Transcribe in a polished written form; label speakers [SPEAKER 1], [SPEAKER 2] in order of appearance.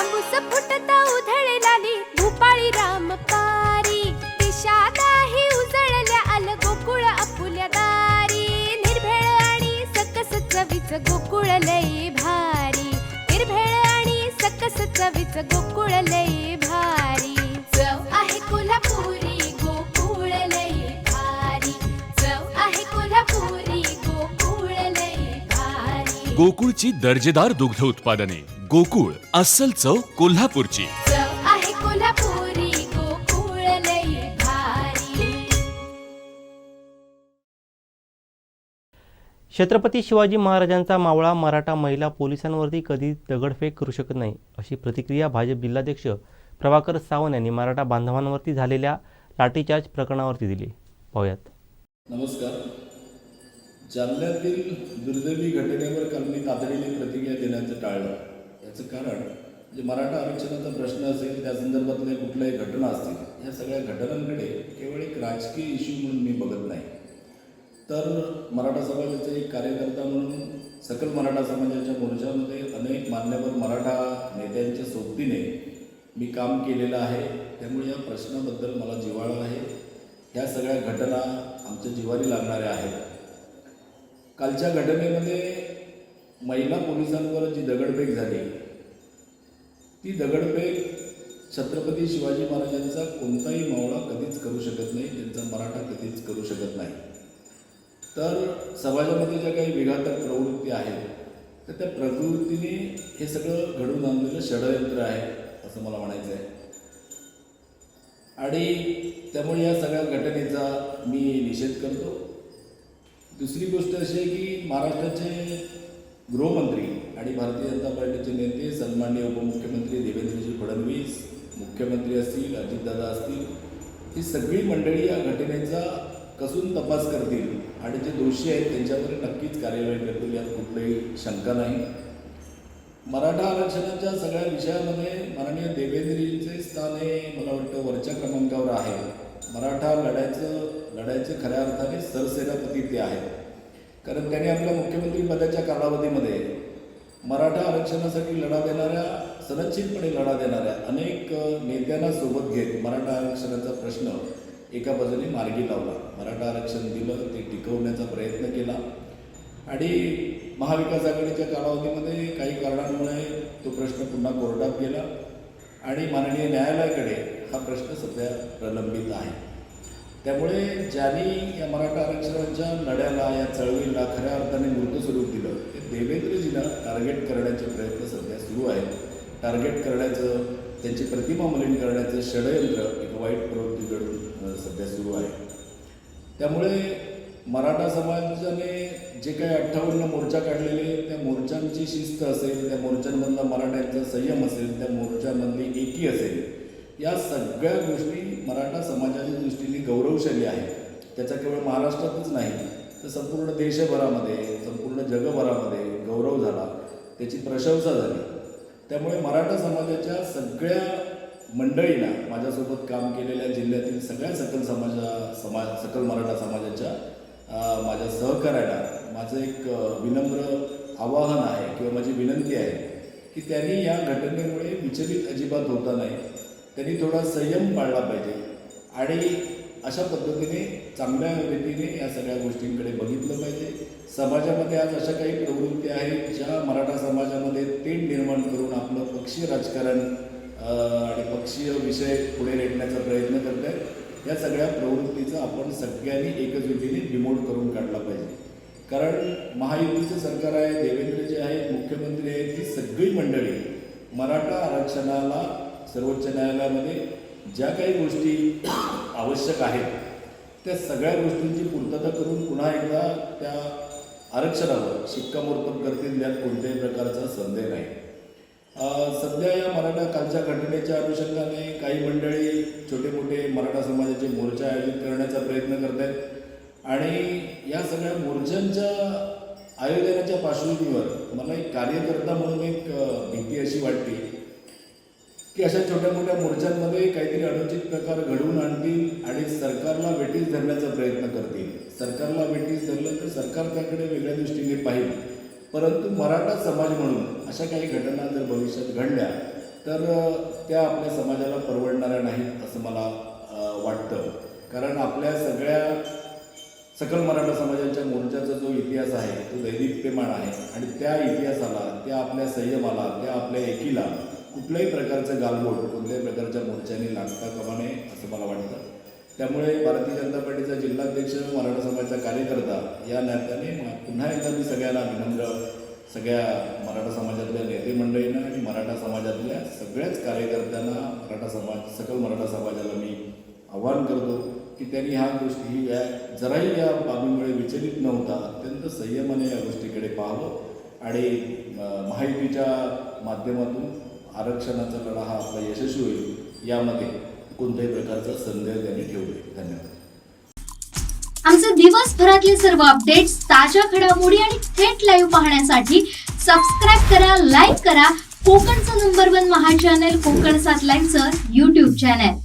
[SPEAKER 1] तांबूस फुटता उधळलाली भूपाळी रामपारी दिशा नाही उजळल्या आल गोकुळ आपुल्या दारी निर्भेळ आणि सकस चवीच गोकुळ लई भारी निर्भेळ आणि सकस चवीच गोकुळ लई भारी चव आहे कोल्हापुरी गोकुळ लई भारी चव आहे कोल्हापुरी गोकुळ लई भारी
[SPEAKER 2] गोकुळची दर्जेदार दुग्ध उत्पादने गोकुळ अस्सल चव कोल्हापूरची
[SPEAKER 1] चव आहे कोल्हापुरी गोकुळ लई भारी.
[SPEAKER 3] छत्रपती शिवाजी महाराजांचा मावळा मराठा महिला पोलिसांवरती कधी दगडफेक करू शकत नाही अशी प्रतिक्रिया भाजप जिल्हाध्यक्ष प्रभाकर सावंत यांनी मराठा बांधवांवरती झालेल्या लाठीचार्ज प्रकरणावरती दिली. पाहूयात.
[SPEAKER 4] नमस्कार. जालन्यातील दुर्दैवी घटनेवर काल मी तातडीने प्रतिक्रिया देण्याचं टाळलं. याचं कारण जे मराठा आरक्षणाचा प्रश्न असेल त्या संदर्भातल्या कुठल्याही घटना असतील या सगळ्या घटनांकडे केवळ एक राजकीय इश्यू म्हणून मी बघत नाही, तर मराठा समाजाचे एक कार्यकर्ता म्हणून सकल मराठा समाजाच्या मोर्चामध्ये अनेक मान्यवर मराठा नेत्यांच्या सोबतीने मी काम केलेलं आहे. त्यामुळे या प्रश्नाबद्दल मला जिव्हाळा आहे. ह्या सगळ्या घटना आमच्या जिव्हारी लागणाऱ्या आहेत. कालच्या घटनेमध्ये महिला पोलिसांवर जी दगडफेक झाली ती दगडफेक छत्रपती शिवाजी महाराजांचा कोणताही मावळा कधीच करू शकत नाही, त्यांचा मराठा कधीच करू शकत नाही. तर समाजामध्ये ज्या काही विघातक प्रवृत्ती आहेत तर त्या प्रवृत्तीने हे सगळं घडवून आणलेलं षडयंत्र आहे असं मला म्हणायचं आहे. आणि त्यामुळे या सगळ्या घटनेचा मी निषेध करतो. दुसरी गोष्ट अशी आहे की महाराष्ट्राचे गृहमंत्री आणि भारतीय जनता पार्टीचे नेते सन्माननीय उपमुख्यमंत्री देवेंद्रजी फडणवीस, मुख्यमंत्री असतील, अजितदादा असतील, ही सगळी मंडळी या घटनेचा कसून तपास करतील आणि जे दोषी आहेत त्यांच्यावर नक्कीच कार्यवाही करतील, यात कुठलीही शंका नाही. मराठा आरक्षणाच्या सगळ्या विषयामध्ये माननीय देवेंद्रजींचे स्थान हे मला वाटतं वरच्या क्रमांकावर आहे. मराठा लढायचे खऱ्या अर्थाने सरसेनापती ते आहेत, कारण त्यांनी आपल्या मुख्यमंत्री पदाच्या कालावधीमध्ये मराठा आरक्षणासाठी संरक्षितपणे लढा देणाऱ्या अनेक नेत्यांना सोबत घेत मराठा आरक्षणाचा प्रश्न एका बाजूने मार्गी लावला. मराठा आरक्षण दिलं, ते टिकवण्याचा प्रयत्न केला आणि महाविकास आघाडीच्या कालावधीमध्ये काही कारणांमुळे तो प्रश्न पुन्हा कोर्टात गेला आणि माननीय न्यायालयाकडे हा प्रश्न सध्या प्रलंबित आहे. त्यामुळे ज्यांनी या मराठा आरक्षणाच्या लढ्याला, या चळवळीला खऱ्या अर्थाने मूर्त स्वरूप दिलं ते देवेंद्रजींना टार्गेट करण्याचे प्रयत्न सध्या सुरू आहेत. टार्गेट करण्याचं, त्यांची प्रतिमा मलिन करण्याचं षडयंत्र एक वाईट प्रवृत्तीकडून सध्या सुरू आहे. त्यामुळे मराठा समाजाने जे काही 58 मोर्चा काढलेले, त्या मोर्चांची शिस्त असेल, त्या मोर्चांमधला मराठ्यांचा संयम असेल, त्या मोर्चांमधली एकी असेल, या सगळ्या गोष्टी मराठा समाजाच्या दृष्टीने गौरवशाली आहेत. त्याचा केवळ महाराष्ट्रातच नाही तर संपूर्ण देशभरामध्ये, संपूर्ण जगभरामध्ये गौरव झाला, त्याची प्रशंसा झाली. त्यामुळे मराठा समाजाच्या सगळ्या मंडळींना, माझ्यासोबत काम केलेल्या जिल्ह्यातील सगळ्या सकल मराठा समाजाच्या माझ्या सहकार्याला माझं एक विनम्र आवाहन आहे किंवा माझी विनंती आहे की त्यांनी या घटनेमुळे विचलित अजिबात होता नाही, त्यांनी थोडा संयम पाळला पाहिजे आणि अशा पद्धतीने चांगल्या रीतीने या सगळ्या गोष्टींकडे बघितलं पाहिजे. समाजामध्ये आज अशा काही प्रवृत्ती आहेत ज्या मराठा समाजामध्ये तेढ निर्माण करून आपलं पक्षीय राजकारण आणि पक्षीय विषय पुढे रेटण्याचा प्रयत्न करत आहेत. या सगळ्या प्रवृत्तीचा आपण सगळ्यांनी एकजुटीने डिमोट करून काढला पाहिजे. कारण महायुतीचं सरकार आहे, देवेंद्रजी आहेत, मुख्यमंत्री आहेत, ही सगळी मंडळी मराठा आरक्षणाला सर्वोच्च न्यायालयामध्ये ज्या काही गोष्टी आवश्यक आहेत त्या सगळ्या गोष्टींची पूर्तता करून पुन्हा एकदा त्या आरक्षणावर शिक्कामोर्तब करतील, यात कोणत्याही प्रकारचा संदेह नाही. सध्या या मराठा कालच्या घटनेच्या अनुषंगाने काही मंडळी छोटे मोठे मराठा समाजाचे मोर्चा आयोजित करण्याचा प्रयत्न करत आहेत आणि या सगळ्या मोर्चांच्या आयोजनाच्या पार्श्वभूमीवर मला एक कार्यकर्ता म्हणून एक भीती अशी वाटते की अशा छोट्या मोठ्या मोर्चांमध्ये काहीतरी अनुचित प्रकार घडवून आणतील आणि सरकारला वेठीस धरण्याचा प्रयत्न करतील. सरकारला वेठीस धरलं तर सरकार त्याकडे वेगळ्या दृष्टीने पाहिजे, परंतु मराठा समाज म्हणून अशा काही घटना जर भविष्यात घडल्या तर त्या आपल्या समाजाला परवडणाऱ्या नाहीत असं मला वाटतं. कारण आपल्या सगळ्या सकल मराठा समाजाच्या मोर्चाचा जो इतिहास आहे तो दैदिप्यमान आहे आणि त्या इतिहासाला, त्या आपल्या संयमाला, त्या आपल्या एकीला कुठल्याही प्रकारचं गालबोट कोणत्याही प्रकारच्या मोर्चाने लागता कामा नये असं मला वाटतं. त्यामुळे भारतीय जनता पार्टीचा जिल्हाध्यक्ष, मराठा समाजाचा कार्यकर्ता या नात्याने पुन्हा एकदा मी सगळ्यांना विनम्र, सगळ्या मराठा समाजातल्या नेते मंडळींना आणि मराठा समाजातल्या सगळ्याच कार्यकर्त्यांना, सकल मराठा समाजाला मी आवाहन करतो की त्यांनी ह्या गोष्टी जराही या बाबीमुळे विचलित न होता अत्यंत संयमाने या गोष्टीकडे पाहावं आणि महायुतीच्या माध्यमातून आरक्षणाचा लढा हा आपला यशस्वी होईल यामध्ये कोणत्याही प्रकारचा संदेह त्यांनी ठेवू नये. धन्यवाद.
[SPEAKER 5] आमचे दिवसभरातले सर्व अपडेट्स, ताज्या घडामोडी आणि थेट लाईव्ह पाहण्यासाठी सबस्क्राईब करा, लाईक करा कोकणचं नंबर 1 महा चॅनल कोकण 7 लाईव्हचं YouTube चॅनल.